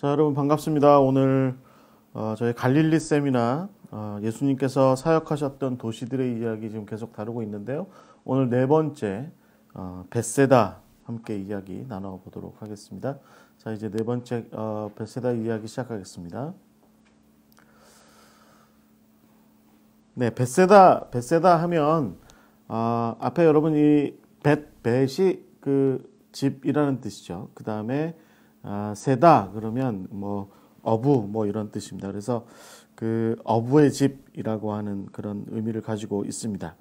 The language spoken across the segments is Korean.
자, 여러분 반갑습니다. 오늘 저희 갈릴리 세미나 예수님께서 사역하셨던 도시들의 이야기 지금 계속 다루고 있는데요. 오늘 네 번째 벳세다 함께 이야기 나눠보도록 하겠습니다. 자, 이제 네 번째 벳세다 이야기 시작하겠습니다. 네, 벳세다 하면 앞에 여러분이 벳이 그 집이라는 뜻이죠. 그 다음에 세다 그러면 뭐 어부 뭐 이런 뜻입니다. 그래서 그 어부의 집이라고 하는 그런 의미를 가지고 있습니다.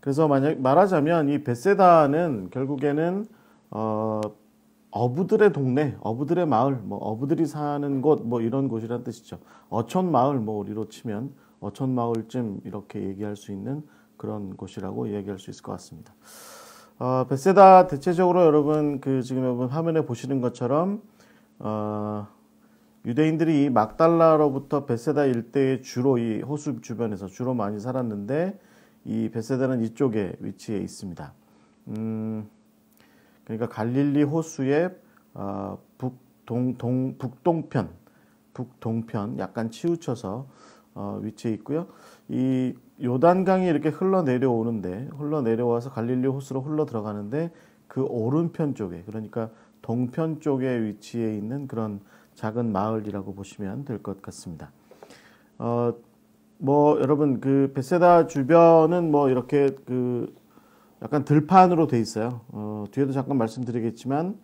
그래서 만약 말하자면 이 벳세다는 결국에는 어부들의 동네, 어부들의 마을, 뭐 어부들이 사는 곳 뭐 이런 곳이란 뜻이죠. 어촌 마을 뭐 우리로 치면 어촌 마을쯤 이렇게 얘기할 수 있는 그런 곳이라고 이야기할 수 있을 것 같습니다. 벳세다 대체적으로 여러분 지금 여러분 화면에 보시는 것처럼 유대인들이 이 막달라로부터 벳세다 일대에 주로 이 호수 주변에서 주로 많이 살았는데 이 벳세다는 이쪽에 위치해 있습니다. 그러니까 갈릴리 호수의 북동편 약간 치우쳐서 위치해 있고요. 이 요단강이 이렇게 흘러내려와서 갈릴리 호수로 흘러 들어가는데 그 오른편 쪽에 그러니까 동편 쪽에 위치해 있는 그런 작은 마을이라고 보시면 될 것 같습니다. 뭐 여러분 그 벳세다 주변은 뭐 이렇게 약간 들판으로 돼 있어요. 뒤에도 잠깐 말씀드리겠지만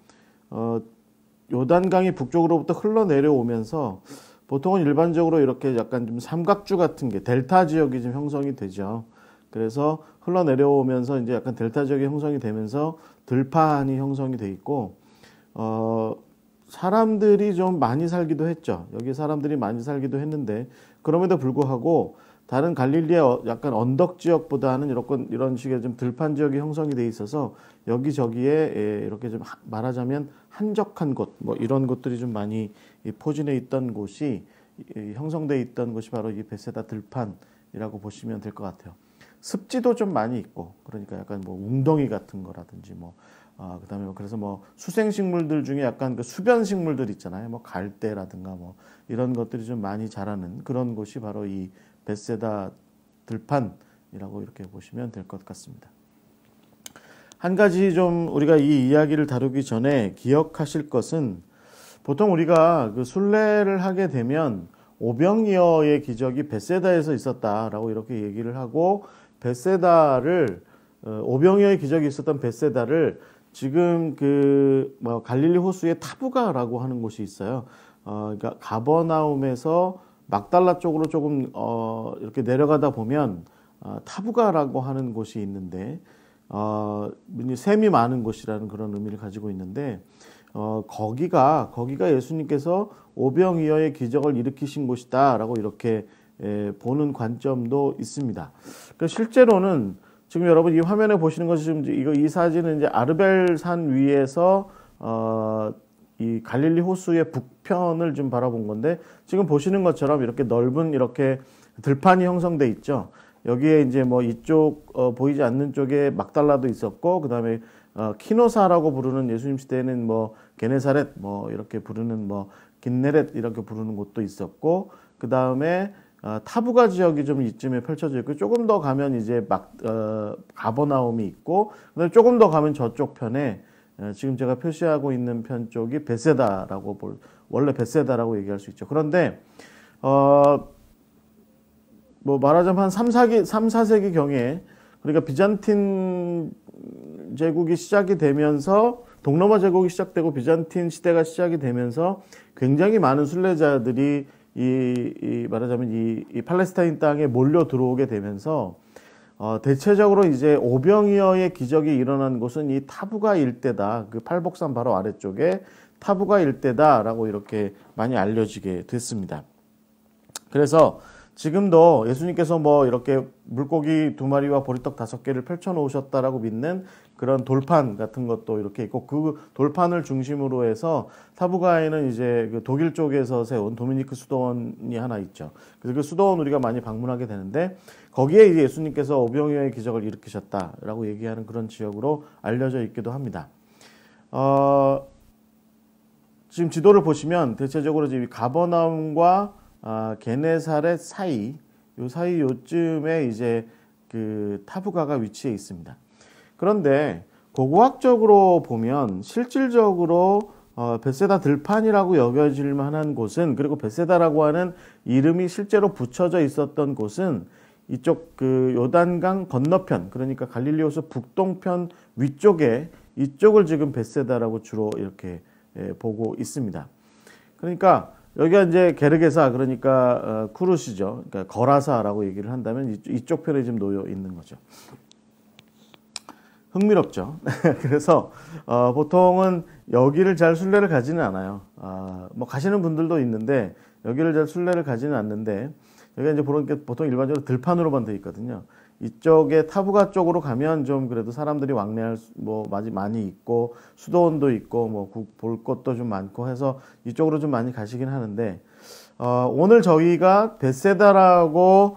요단강이 북쪽으로부터 흘러내려오면서 보통은 일반적으로 이렇게 약간 좀 삼각주 같은 게 델타 지역이 좀 형성이 되죠. 그래서 흘러내려오면서 이제 약간 델타 지역이 형성이 되면서 들판이 형성이 돼 있고 사람들이 좀 많이 살기도 했죠. 여기 사람들이 많이 살기도 했는데 그럼에도 불구하고 다른 갈릴리의 약간 언덕 지역보다는 이런 식의 좀 들판 지역이 형성이 돼 있어서 여기저기에 이렇게 좀 말하자면 한적한 곳 뭐 이런 곳들이 좀 많이 포진해 있던 곳이 형성돼 있던 곳이 바로 이 벳세다 들판이라고 보시면 될 것 같아요. 습지도 좀 많이 있고 그러니까 약간 뭐 웅덩이 같은 거라든지 뭐 그다음에 그래서 뭐 수생식물들 중에 약간 그 수변식물들 있잖아요. 뭐 갈대라든가 뭐 이런 것들이 좀 많이 자라는 그런 곳이 바로 이 벳세다 들판이라고 이렇게 보시면 될 것 같습니다. 한 가지 좀 우리가 이 이야기를 다루기 전에 기억하실 것은 보통 우리가 그 순례를 하게 되면 오병이어의 기적이 벳세다에서 있었다라고 이렇게 얘기를 하고 오병이어의 기적이 있었던 벳세다를 지금 뭐 갈릴리 호수의 타부가라고 하는 곳이 있어요. 그러니까 가버나움에서 막달라 쪽으로 조금 이렇게 내려가다 보면 타부가라고 하는 곳이 있는데 샘이 많은 곳이라는 그런 의미를 가지고 있는데 거기가 예수님께서 오병이어의 기적을 일으키신 곳이다라고 이렇게 보는 관점도 있습니다. 그러니까 실제로는 지금 여러분 이 화면에 보시는 것이 지금 이 사진은 이제 아르벨산 위에서 이 갈릴리 호수의 북편을 좀 바라본 건데 지금 보시는 것처럼 이렇게 넓은 이렇게 들판이 형성돼 있죠. 여기에 이제 뭐 이쪽 보이지 않는 쪽에 막달라도 있었고 그다음에 키노사라고 부르는 예수님 시대에는 뭐 게네사렛 뭐 이렇게 부르는 뭐 긴네렛 이렇게 부르는 곳도 있었고 그다음에 타부가 지역이 좀 이쯤에 펼쳐져 있고 조금 더 가면 이제 가버나움이 있고 그다음에 조금 더 가면 저쪽 편에 지금 제가 표시하고 있는 편 쪽이 벳세다라고 원래 벳세다라고 얘기할 수 있죠. 그런데 뭐 말하자면 한 3, 4세기 경에 그러니까 비잔틴 제국이 시작이 되면서 동로마 제국이 시작되고 비잔틴 시대가 시작이 되면서 굉장히 많은 순례자들이 말하자면 이 팔레스타인 땅에 몰려 들어오게 되면서 대체적으로 이제 오병이어의 기적이 일어난 곳은 이 타부가 일대다. 그 팔복산 바로 아래쪽에 타부가 일대다라고 이렇게 많이 알려지게 됐습니다. 그래서 지금도 예수님께서 뭐 이렇게 물고기 2마리와 보리떡 5개를 펼쳐 놓으셨다라고 믿는 그런 돌판 같은 것도 이렇게 있고 그 돌판을 중심으로 해서 타부가에는 이제 그 독일 쪽에서 세운 도미니크 수도원이 하나 있죠. 그래서 그 수도원 우리가 많이 방문하게 되는데 거기에 이제 예수님께서 오병이어의 기적을 일으키셨다라고 얘기하는 그런 지역으로 알려져 있기도 합니다. 지금 지도를 보시면 대체적으로 지금 가버나움과 게네사렛 사이, 요 사이 요쯤에 이제 그 타부가가 위치해 있습니다. 그런데 고고학적으로 보면 실질적으로 벳세다 들판이라고 여겨질 만한 곳은, 그리고 벳세다라고 하는 이름이 실제로 붙여져 있었던 곳은 이쪽 그 요단강 건너편, 그러니까 갈릴리 호수 북동편 위쪽에, 이쪽을 지금 벳세다라고 주로 이렇게 보고 있습니다. 그러니까 여기가 이제 게르게사, 그러니까 쿠르시죠. 그러니까 거라사라고 얘기를 한다면 이쪽 편에 지금 놓여 있는 거죠. 흥미롭죠. 그래서 보통은 여기를 잘 순례를 가지는 않아요. 뭐 가시는 분들도 있는데 여기를 잘 순례를 가지는 않는데, 여기가 이제 보통 일반적으로 들판으로만 되어 있거든요. 이쪽에 타부가 쪽으로 가면 좀 그래도 사람들이 왕래할 뭐 많이 있고 수도원도 있고 뭐 볼 것도 좀 많고 해서 이쪽으로 좀 많이 가시긴 하는데, 오늘 저희가 벳세다라고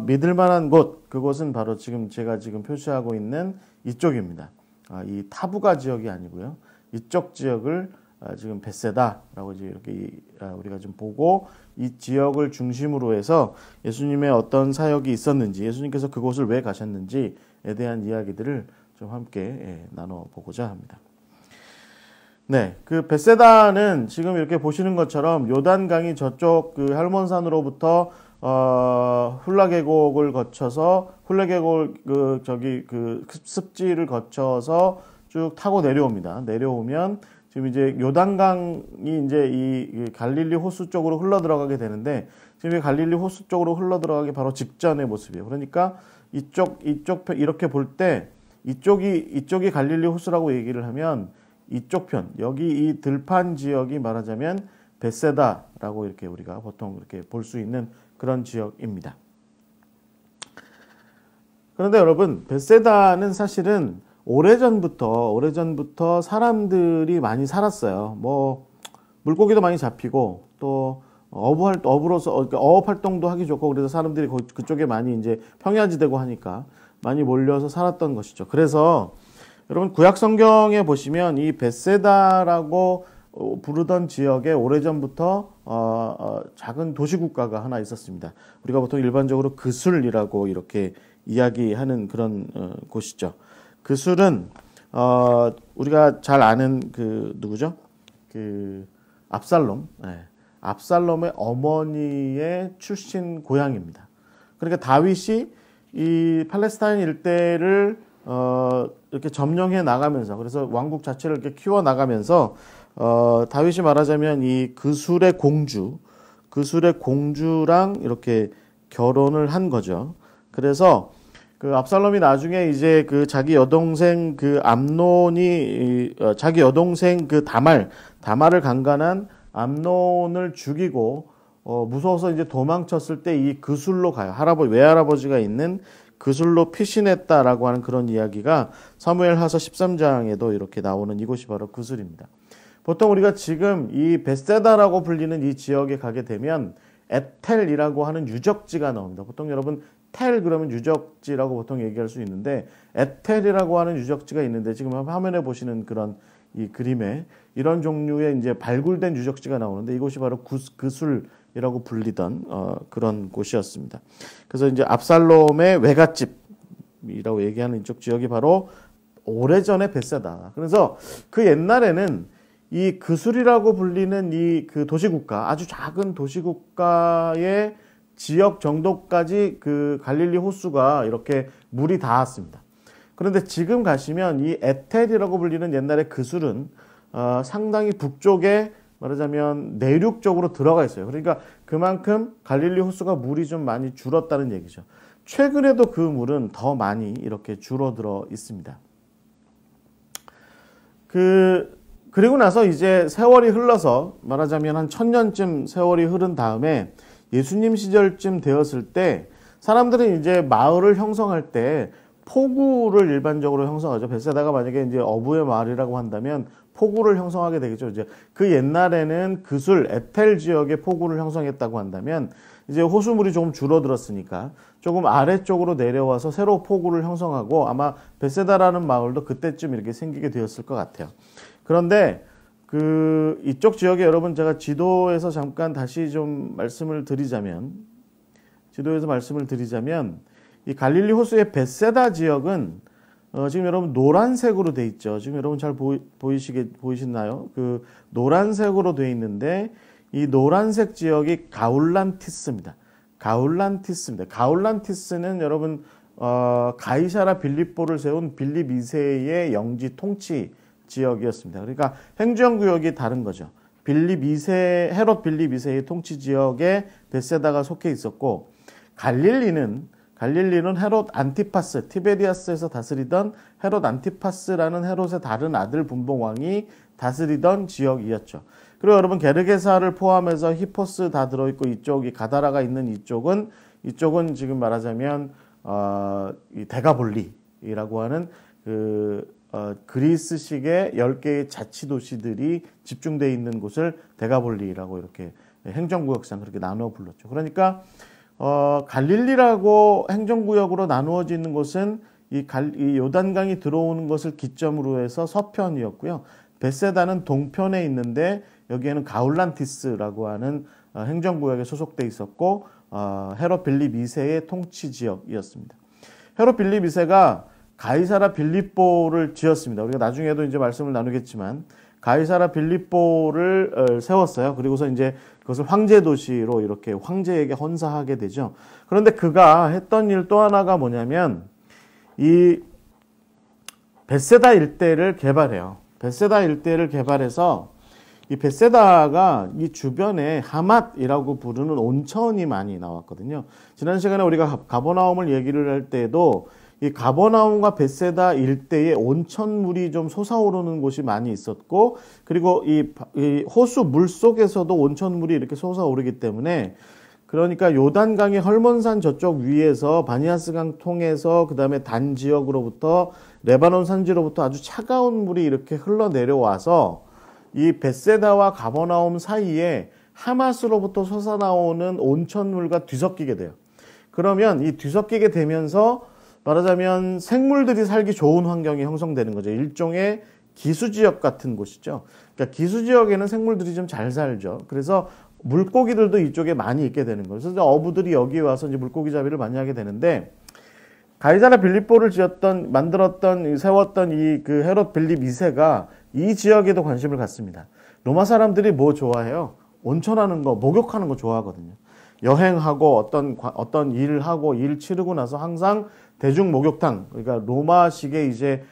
믿을 만한 곳, 그곳은 바로 지금 제가 지금 표시하고 있는 이쪽입니다. 이 타부가 지역이 아니고요. 이쪽 지역을 지금 벳세다라고 이제 이렇게 우리가 좀 보고, 이 지역을 중심으로 해서 예수님의 어떤 사역이 있었는지, 예수님께서 그곳을 왜 가셨는지에 대한 이야기들을 좀 함께 나눠보고자 합니다. 네, 그 벳세다는 지금 이렇게 보시는 것처럼 요단강이 저쪽 그 할몬산으로부터 훌라 계곡을 거쳐서, 훌라 계곡 그 습지를 거쳐서 쭉 타고 내려옵니다. 내려오면 지금 이제 요단강이 이제 이 갈릴리 호수 쪽으로 흘러 들어가게 되는데, 지금 이 갈릴리 호수 쪽으로 흘러 들어가기 바로 직전의 모습이에요. 그러니까 이쪽 이렇게 볼 때 이쪽이 갈릴리 호수라고 얘기를 하면, 이쪽 편, 여기 이 들판 지역이 말하자면 벳세다라고 이렇게 우리가 보통 이렇게 볼 수 있는 그런 지역입니다. 그런데 여러분, 벳세다는 사실은 오래전부터 사람들이 많이 살았어요. 뭐 물고기도 많이 잡히고, 또 어부로서 어업 활동도 하기 좋고, 그래서 사람들이 그쪽에 많이 이제 평야지대고 하니까 많이 몰려서 살았던 것이죠. 그래서 여러분, 구약 성경에 보시면 이 벳세다라고 부르던 지역에 오래전부터 작은 도시국가가 하나 있었습니다. 우리가 보통 일반적으로 그술이라고 이렇게 이야기하는 그런 곳이죠. 그술은 우리가 잘 아는 그 누구죠? 그 압살롬. 네. 압살롬의 어머니의 출신 고향입니다. 그러니까 다윗이 이 팔레스타인 일대를 이렇게 점령해 나가면서, 그래서 왕국 자체를 이렇게 키워 나가면서 다윗이 말하자면 이 그술의 공주랑 이렇게 결혼을 한 거죠. 그래서 그 압살롬이 나중에 이제 그 자기 여동생 그 암논이 자기 여동생 그 다말을 강간한 암논을 죽이고 무서워서 이제 도망쳤을 때 이 그술로 가요. 외할아버지가 있는 그술로 피신했다라고 하는 그런 이야기가 사무엘하서 13장에도 이렇게 나오는 이곳이 바로 그술입니다. 보통 우리가 지금 이 벳세다라고 불리는 이 지역에 가게 되면 에텔이라고 하는 유적지가 나옵니다. 보통 여러분 텔 그러면 유적지라고 보통 얘기할 수 있는데, 에텔이라고 하는 유적지가 있는데, 지금 화면에 보시는 그런 이 그림에 이런 종류의 이제 발굴된 유적지가 나오는데, 이곳이 바로 그술이라고 불리던 그런 곳이었습니다. 그래서 이제 압살롬의 외갓집이라고 얘기하는 이쪽 지역이 바로 오래전의 벳세다. 그래서 그 옛날에는 이 그술이라고 불리는 이 그 도시국가, 아주 작은 도시국가의 지역 정도까지 그 갈릴리 호수가 이렇게 물이 닿았습니다. 그런데 지금 가시면 이 에텔이라고 불리는 옛날의 그술은 상당히 북쪽에 말하자면 내륙 쪽으로 들어가 있어요. 그러니까 그만큼 갈릴리 호수가 물이 좀 많이 줄었다는 얘기죠. 최근에도 그 물은 더 많이 이렇게 줄어들어 있습니다. 그리고 나서 이제 세월이 흘러서 말하자면 한 1000년쯤 세월이 흐른 다음에 예수님 시절쯤 되었을 때 사람들은 이제 마을을 형성할 때 포구를 일반적으로 형성하죠. 벳세다가 만약에 이제 어부의 마을이라고 한다면 포구를 형성하게 되겠죠. 이제 그 옛날에는 그술 에텔 지역에 포구를 형성했다고 한다면 이제 호수물이 조금 줄어들었으니까 조금 아래쪽으로 내려와서 새로 포구를 형성하고, 아마 벳세다라는 마을도 그때쯤 이렇게 생기게 되었을 것 같아요. 그런데 이쪽 지역에 여러분 제가 지도에서 잠깐 다시 좀 말씀을 드리자면 이 갈릴리 호수의 벳세다 지역은 지금 여러분 노란색으로 돼 있죠. 지금 여러분 잘 보이시나요? 그 노란색으로 돼 있는데 이 노란색 지역이 가울란티스입니다. 가울란티스는 여러분 가이사라 빌립보를 세운 빌립 2세의 영지 통치 지역이었습니다. 그러니까 행정구역이 다른 거죠. 헤롯 빌립 2세의 통치 지역에 벳세다가 속해 있었고, 갈릴리는 헤롯 안티파스, 티베리아스에서 다스리던 헤롯 안티파스라는 헤롯의 다른 아들 분봉왕이 다스리던 지역이었죠. 그리고 여러분 게르게사를 포함해서 히포스 다 들어있고 이쪽이 가다라가 있는 이쪽은 지금 말하자면 이 데가볼리라고 하는 그리스식의 10개의 자치도시들이 집중되어 있는 곳을 데가볼리라고 이렇게 행정구역상 그렇게 나누어 불렀죠. 그러니까 갈릴리라고 행정구역으로 나누어지는 곳은 이 요단강이 들어오는 것을 기점으로 해서 서편이었고요. 벳세다는 동편에 있는데 여기에는 가울란티스라고 하는 행정구역에 소속돼 있었고 헤롯 빌립 2세의 통치 지역이었습니다. 헤롯 빌립 2세가 가이사라 빌립보를 지었습니다. 우리가 나중에도 이제 말씀을 나누겠지만 가이사라 빌립보를 세웠어요. 그리고서 이제 그것을 황제 도시로 이렇게 황제에게 헌사하게 되죠. 그런데 그가 했던 일 또 하나가 뭐냐면 이 벳세다 일대를 개발해요. 벳세다 일대를 개발해서 이 벳세다가 이 주변에 하맛이라고 부르는 온천이 많이 나왔거든요. 지난 시간에 우리가 가버나움을 얘기를 할 때에도 이 가버나움과 벳세다 일대에 온천물이 좀 솟아오르는 곳이 많이 있었고, 그리고 이 호수 물 속에서도 온천물이 이렇게 솟아오르기 때문에, 그러니까 요단강의 헐몬산 저쪽 위에서 바니아스강 통해서 그 다음에 단 지역으로부터 레바논 산지로부터 아주 차가운 물이 이렇게 흘러내려와서 이 벳세다와 가버나움 사이에 하맛으로부터 솟아나오는 온천물과 뒤섞이게 돼요. 그러면 이 뒤섞이게 되면서 말하자면 생물들이 살기 좋은 환경이 형성되는 거죠. 일종의 기수지역 같은 곳이죠. 그러니까 기수지역에는 생물들이 좀 잘 살죠. 그래서 물고기들도 이쪽에 많이 있게 되는 거예요. 그래서 어부들이 여기에 와서 이제 물고기 잡이를 많이 하게 되는데, 가이사라 빌립보를 세웠던 이 그 헤롯 빌립 2세가 이 지역에도 관심을 갖습니다. 로마 사람들이 뭐 좋아해요? 온천하는 거, 목욕하는 거 좋아하거든요. 여행하고 어떤 일을 하고 일 치르고 나서 항상 대중 목욕탕, 그러니까 로마식의 이제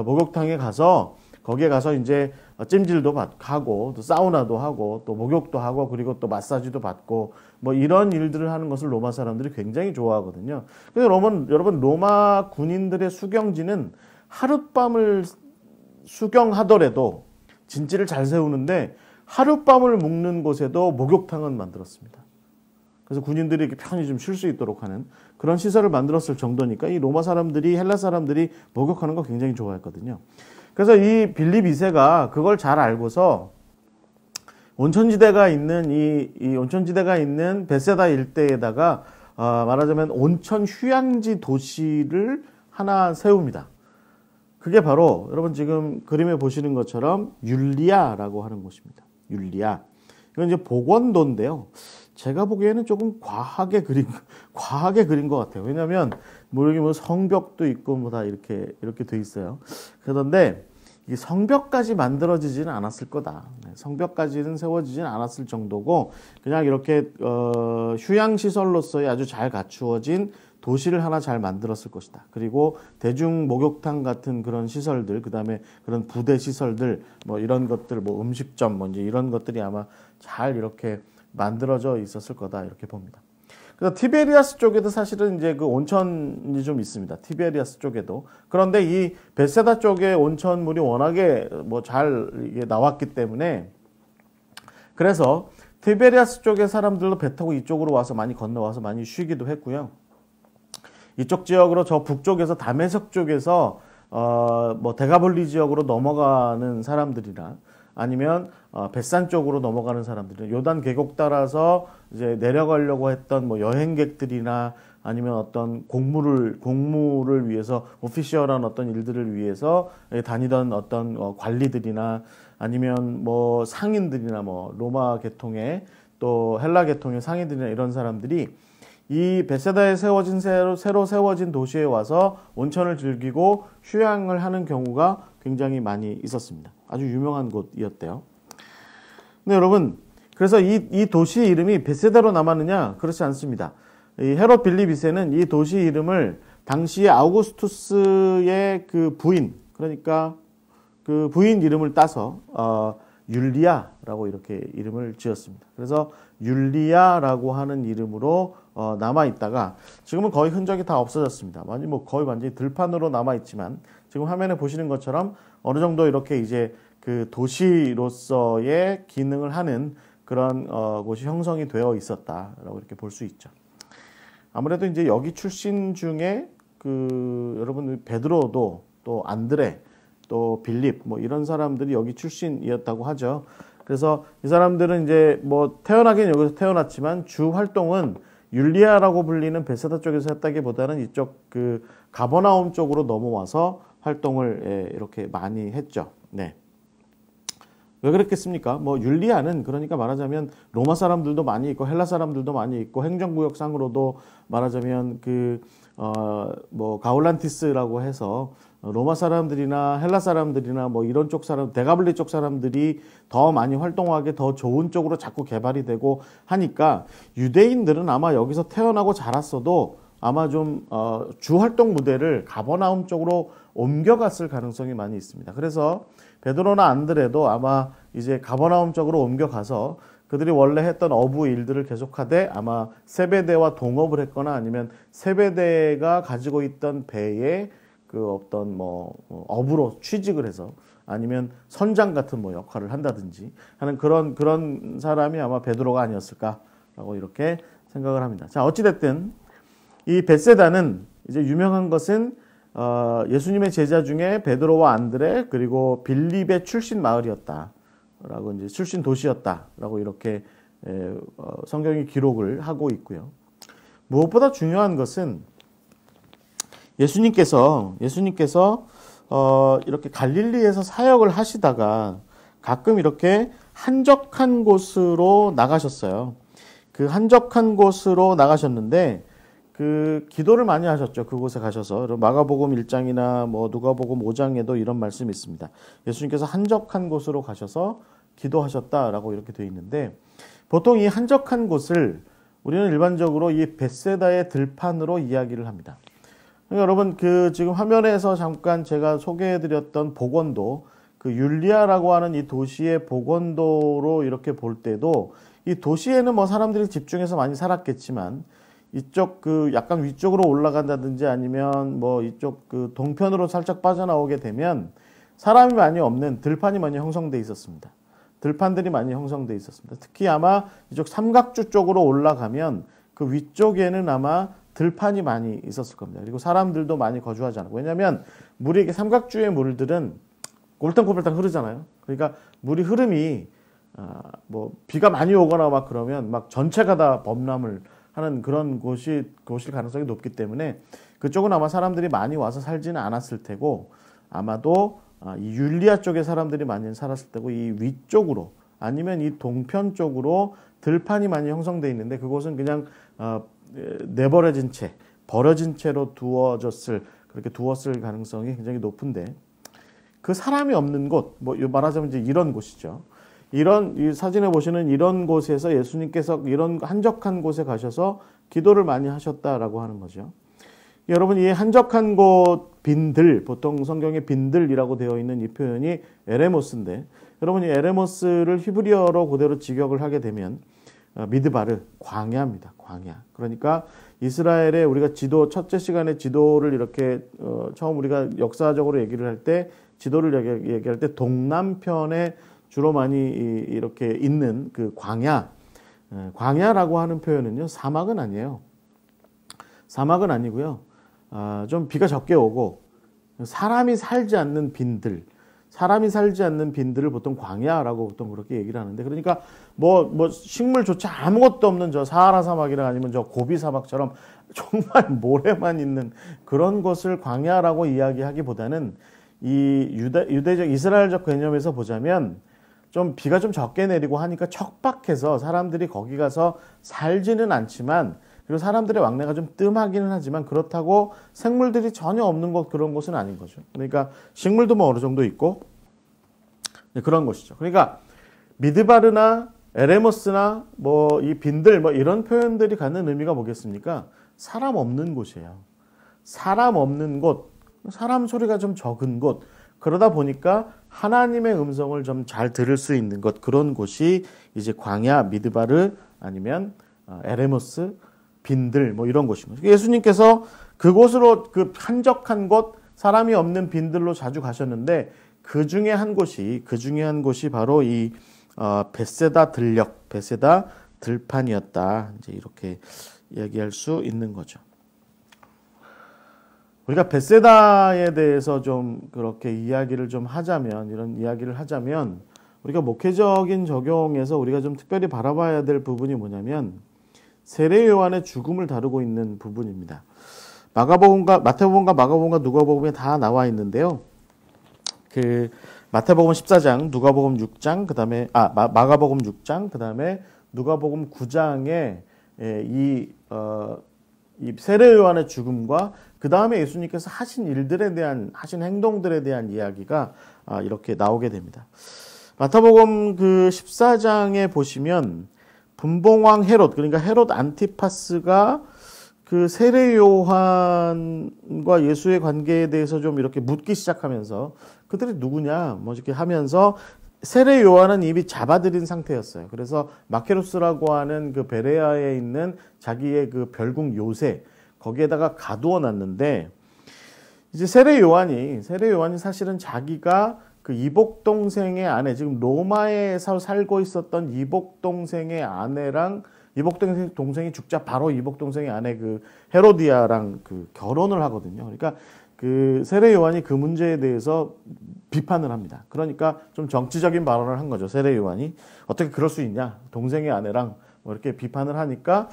목욕탕에 가서 거기에 가서 이제 찜질도 하고 또 사우나도 하고 또 목욕도 하고 그리고 또 마사지도 받고 뭐 이런 일들을 하는 것을 로마 사람들이 굉장히 좋아하거든요. 그래서 여러분 로마 군인들의 수경지는 하룻밤을 수경하더라도 진지를 잘 세우는데 하룻밤을 묵는 곳에도 목욕탕은 만들었습니다. 그래서 군인들이 이렇게 편히 좀 쉴 수 있도록 하는 그런 시설을 만들었을 정도니까 이 로마 사람들이, 헬라 사람들이 목욕하는 거 굉장히 좋아했거든요. 그래서 이 빌립 2세가 그걸 잘 알고서 온천지대가 있는 벳세다 일대에다가 말하자면 온천 휴양지 도시를 하나 세웁니다. 그게 바로 여러분 지금 그림에 보시는 것처럼 율리아라고 하는 곳입니다. 율리아. 이건 이제 복원도인데요. 제가 보기에는 조금 과하게 그린 것 같아요. 왜냐하면 여기 성벽도 있고 뭐 다 이렇게 돼 있어요. 그런데 이 성벽까지 만들어지지는 않았을 거다. 성벽까지는 세워지지는 않았을 정도고 그냥 이렇게 휴양 시설로서의 아주 잘 갖추어진 도시를 하나 잘 만들었을 것이다. 그리고 대중 목욕탕 같은 그런 시설들, 그 다음에 그런 부대 시설들, 뭐 이런 것들, 뭐 음식점, 뭐 이제 이런 것들이 아마 잘 이렇게 만들어져 있었을 거다 이렇게 봅니다. 그래서 티베리아스 쪽에도 사실은 이제 그 온천이 좀 있습니다. 티베리아스 쪽에도. 그런데 이 벳세다 쪽에 온천물이 워낙에 뭐 잘 이게 나왔기 때문에 그래서 티베리아스 쪽의 사람들도 배 타고 이쪽으로 와서 많이 건너와서 많이 쉬기도 했고요. 이쪽 지역으로 저 북쪽에서 다메섹 쪽에서 뭐 데가볼리 지역으로 넘어가는 사람들이나 아니면 벳산 쪽으로 넘어가는 사람들은 요단 계곡 따라서 이제 내려가려고 했던 뭐 여행객들이나 아니면 어떤 공무를 위해서 오피셜한 어떤 일들을 위해서 다니던 어떤 관리들이나 아니면 뭐 상인들이나 뭐 로마 계통의 또 헬라 계통의 상인들이나 이런 사람들이 이 벳세다에 세워진 새로 세워진 도시에 와서 온천을 즐기고 휴양을 하는 경우가 굉장히 많이 있었습니다. 아주 유명한 곳이었대요. 근데 여러분, 그래서 이 도시 이름이 벳세다로 남았느냐? 그렇지 않습니다. 이 헤롯 빌립 2세는 이 도시 이름을 당시에 아우구스투스의 그 부인, 그러니까 그 부인 이름을 따서 율리아라고 이렇게 이름을 지었습니다. 그래서 율리아라고 하는 이름으로 남아 있다가 지금은 거의 흔적이 다 없어졌습니다. 거의 완전히 들판으로 남아 있지만 지금 화면에 보시는 것처럼 어느 정도 이렇게 이제 그 도시로서의 기능을 하는 그런 곳이 형성이 되어 있었다라고 이렇게 볼 수 있죠. 아무래도 이제 여기 출신 중에 여러분 베드로도 또 안드레 또 빌립 뭐 이런 사람들이 여기 출신이었다고 하죠. 그래서 이 사람들은 이제 뭐 태어나긴 여기서 태어났지만 주 활동은 율리아라고 불리는 벳세다 쪽에서 했다기보다는 이쪽 그 가버나움 쪽으로 넘어와서 활동을 이렇게 많이 했죠. 네. 왜 그랬겠습니까? 뭐 율리아는 그러니까 말하자면 로마 사람들도 많이 있고 헬라 사람들도 많이 있고 행정구역상으로도 말하자면 뭐 가울란티스라고 해서 로마 사람들이나 헬라 사람들이나 뭐 이런 쪽 사람, 데가블리 쪽 사람들이 더 많이 활동하게 더 좋은 쪽으로 자꾸 개발이 되고 하니까 유대인들은 아마 여기서 태어나고 자랐어도 아마 좀 주 활동 무대를 가버나움 쪽으로 옮겨갔을 가능성이 많이 있습니다. 그래서 베드로나 안드레도 아마 이제 가버나움 쪽으로 옮겨가서 그들이 원래 했던 어부 일들을 계속하되 아마 세베대와 동업을 했거나 아니면 세베대가 가지고 있던 배에 그 어떤 뭐 어부로 취직을 해서 아니면 선장 같은 뭐 역할을 한다든지 하는 그런 사람이 아마 베드로가 아니었을까라고 이렇게 생각을 합니다. 자, 어찌됐든 이 벳세다는 이제 유명한 것은 예수님의 제자 중에 베드로와 안드레 그리고 빌립의 출신 마을이었다라고 이제 출신 도시였다라고 이렇게 성경이 기록을 하고 있고요. 무엇보다 중요한 것은 예수님께서 이렇게 갈릴리에서 사역을 하시다가 가끔 이렇게 한적한 곳으로 나가셨어요. 그 한적한 곳으로 나가셨는데 그 기도를 많이 하셨죠. 그곳에 가셔서 마가복음 1장이나 뭐 누가복음 5장에도 이런 말씀이 있습니다. 예수님께서 한적한 곳으로 가셔서 기도하셨다라고 이렇게 되어 있는데 보통 이 한적한 곳을 우리는 일반적으로 이 벳세다의 들판으로 이야기를 합니다. 그러니까 여러분 지금 화면에서 잠깐 제가 소개해드렸던 복원도 그 율리아라고 하는 이 도시의 복원도로 이렇게 볼 때도 이 도시에는 뭐 사람들이 집중해서 많이 살았겠지만 이쪽 약간 위쪽으로 올라간다든지 아니면 뭐 이쪽 동편으로 살짝 빠져나오게 되면 사람이 많이 없는 들판이 많이 형성돼 있었습니다. 들판들이 많이 형성돼 있었습니다. 특히 아마 이쪽 삼각주 쪽으로 올라가면 그 위쪽에는 아마 들판이 많이 있었을 겁니다. 그리고 사람들도 많이 거주하지 않고 왜냐하면 물이 이렇게 삼각주의 물들은 골탕골탕 흐르잖아요. 그러니까 물이 흐름이 뭐 비가 많이 오거나 막 그러면 막 전체가 다 범람을 하는 그런 곳일 가능성이 높기 때문에 그쪽은 아마 사람들이 많이 와서 살지는 않았을 테고 아마도 이 율리아 쪽에 사람들이 많이 살았을 테고 이 위쪽으로 아니면 이 동편 쪽으로 들판이 많이 형성되어 있는데 그곳은 그냥 내버려진 채 버려진 채로 그렇게 두었을 가능성이 굉장히 높은데 그 사람이 없는 곳, 뭐 말하자면 이제 이런 곳이죠. 이 사진에 보시는 이런 곳에서 예수님께서 이런 한적한 곳에 가셔서 기도를 많이 하셨다라고 하는 거죠. 여러분 이 한적한 곳 빈들, 보통 성경에 빈들이라고 되어 있는 이 표현이 에레모스인데 여러분 이 에레모스를 히브리어로 그대로 직역을 하게 되면 미드바르, 광야입니다. 광야. 그러니까 이스라엘의 우리가 첫째 시간에 지도를 이렇게 처음 우리가 역사적으로 얘기를 할 때 지도를 얘기할 때 동남편에 주로 많이 이렇게 있는 그 광야라고 하는 표현은요, 사막은 아니에요. 사막은 아니고요. 좀 비가 적게 오고 사람이 살지 않는 빈들, 사람이 살지 않는 빈들을 보통 광야라고 보통 그렇게 얘기를 하는데, 그러니까 뭐 식물조차 아무것도 없는 저 사하라 사막이나 아니면 저 고비 사막처럼 정말 모래만 있는 그런 것을 광야라고 이야기하기보다는 이 유대적 이스라엘적 개념에서 보자면 좀 비가 좀 적게 내리고 하니까 척박해서 사람들이 거기 가서 살지는 않지만, 그리고 사람들의 왕래가 좀 뜸하기는 하지만 그렇다고 생물들이 전혀 없는 그런 곳은 아닌 거죠. 그러니까 식물도 뭐 어느 정도 있고 그런 것이죠. 그러니까 미드바르나 에레모스나 뭐 이 빈들 뭐 이런 표현들이 갖는 의미가 뭐겠습니까? 사람 없는 곳이에요. 사람 없는 곳, 사람 소리가 좀 적은 곳. 그러다 보니까 하나님의 음성을 좀 잘 들을 수 있는 것, 그런 곳이 이제 광야, 미드바르 아니면 에레모스, 빈들 뭐 이런 곳입니다. 예수님께서 그곳으로 그 한적한 곳, 사람이 없는 빈들로 자주 가셨는데 그 중에 한 곳이 바로 이 벳세다 들녘, 벳세다 들판이었다. 이제 이렇게 얘기할 수 있는 거죠. 우리가 벳세다에 대해서 좀 그렇게 이야기를 좀 하자면, 이런 이야기를 하자면 우리가 목회적인 적용에서 우리가 좀 특별히 바라봐야 될 부분이 뭐냐면 세례 요한의 죽음을 다루고 있는 부분입니다. 마태복음과 마가복음과 누가복음에 다 나와 있는데요. 그 마태복음 14장, 누가복음 6장, 그다음에 마가복음 6장, 그다음에 누가복음 9장에 이 세례 요한의 죽음과 그 다음에 예수님께서 하신 일들에 대한, 하신 행동들에 대한 이야기가 이렇게 나오게 됩니다. 마태복음 그 14장에 보시면 분봉왕 헤롯, 그러니까 헤롯 안티파스가 그 세례 요한과 예수의 관계에 대해서 좀 이렇게 묻기 시작하면서 그들이 누구냐 뭐 이렇게 하면서 세례 요한은 이미 잡아들인 상태였어요. 그래서 마케로스라고 하는 그 베레아에 있는 자기의 그 별궁 요새 거기에다가 가두어 놨는데, 이제 세례 요한이 사실은 자기가 그 이복 동생의 아내, 지금 로마에서 살고 있었던 이복 동생의 아내랑, 이복 동생이 죽자 바로 이복 동생의 아내 그 헤로디아랑 그 결혼을 하거든요. 그러니까 그 세례 요한이 그 문제에 대해서 비판을 합니다. 그러니까 좀 정치적인 발언을 한 거죠. 세례 요한이 어떻게 그럴 수 있냐, 동생의 아내랑 뭐 이렇게 비판을 하니까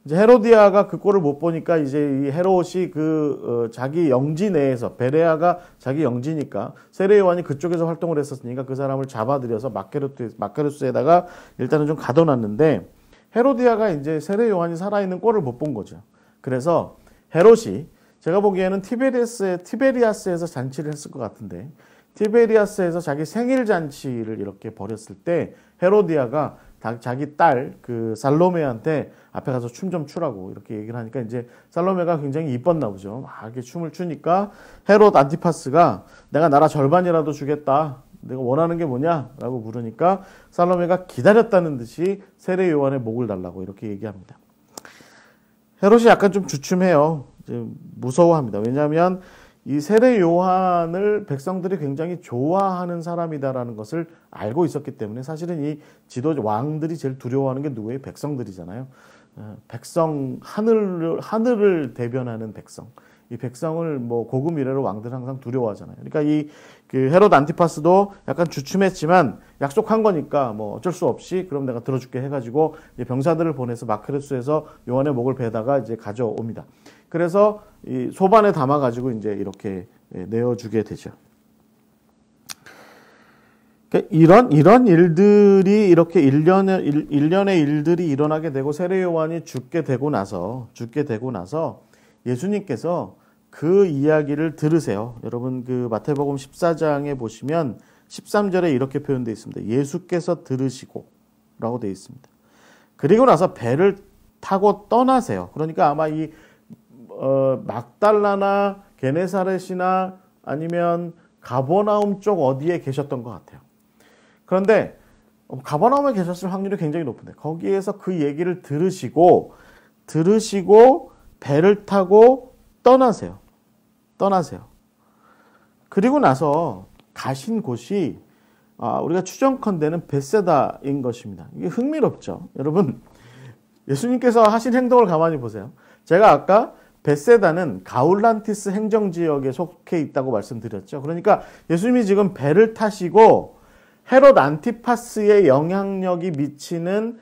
이제 헤로디아가 그 꼴을 못 보니까 이제 이 헤롯이 자기 영지 내에서, 베레아가 자기 영지니까 세례 요한이 그쪽에서 활동을 했었으니까 그 사람을 잡아들여서 마케루스에다가 일단은 좀 가둬놨는데, 헤로디아가 이제 세례 요한이 살아있는 꼴을 못 본 거죠. 그래서 헤롯이, 제가 보기에는 티베리아스에서 잔치를 했을 것 같은데, 티베리아스에서 자기 생일 잔치를 이렇게 벌였을 때 헤로디아가 자기 딸 그 살로메한테 앞에 가서 춤 좀 추라고 이렇게 얘기를 하니까 이제 살로메가 굉장히 이뻤나 보죠. 막 이렇게 춤을 추니까 헤롯 안티파스가 내가 나라 절반이라도 주겠다, 내가 원하는 게 뭐냐라고 물으니까 살로메가 기다렸다는 듯이 세례 요한의 목을 달라고 이렇게 얘기합니다. 헤롯이 약간 좀 주춤해요. 이제 무서워합니다. 왜냐하면 이 세례 요한을 백성들이 굉장히 좋아하는 사람이다라는 것을 알고 있었기 때문에, 사실은 이 왕들이 제일 두려워하는 게 누구예요? 백성들이잖아요. 백성, 하늘을 대변하는 백성. 이 백성을 뭐 고금 이래로 왕들은 항상 두려워하잖아요. 그러니까 그 헤롯 안티파스도 약간 주춤했지만 약속한 거니까 뭐 어쩔 수 없이 그럼 내가 들어줄게 해가지고 이제 병사들을 보내서 마케르스에서 요한의 목을 베다가 이제 가져옵니다. 그래서 이 소반에 담아가지고 이제 이렇게 내어주게 되죠. 그러니까 이런 일들이 이렇게 일련의 일들이 일어나게 되고 세례 요한이 죽게 되고 나서 예수님께서 그 이야기를 들으세요. 여러분 그 마태복음 14장에 보시면 13절에 이렇게 표현되어 있습니다. 예수께서 들으시고 라고 되어 있습니다. 그리고 나서 배를 타고 떠나세요. 그러니까 아마 이 막달라나 게네사렛이나 아니면 가버나움 쪽 어디에 계셨던 것 같아요. 그런데 가버나움에 계셨을 확률이 굉장히 높은데 거기에서 그 얘기를 들으시고 배를 타고 떠나세요. 그리고 나서 가신 곳이 우리가 추정컨대는 벳세다인 것입니다. 이게 흥미롭죠. 여러분 예수님께서 하신 행동을 가만히 보세요. 제가 아까 벳세다는 가울란티스 행정지역에 속해 있다고 말씀드렸죠. 그러니까 예수님이 지금 배를 타시고 헤롯 안티파스의 영향력이 미치는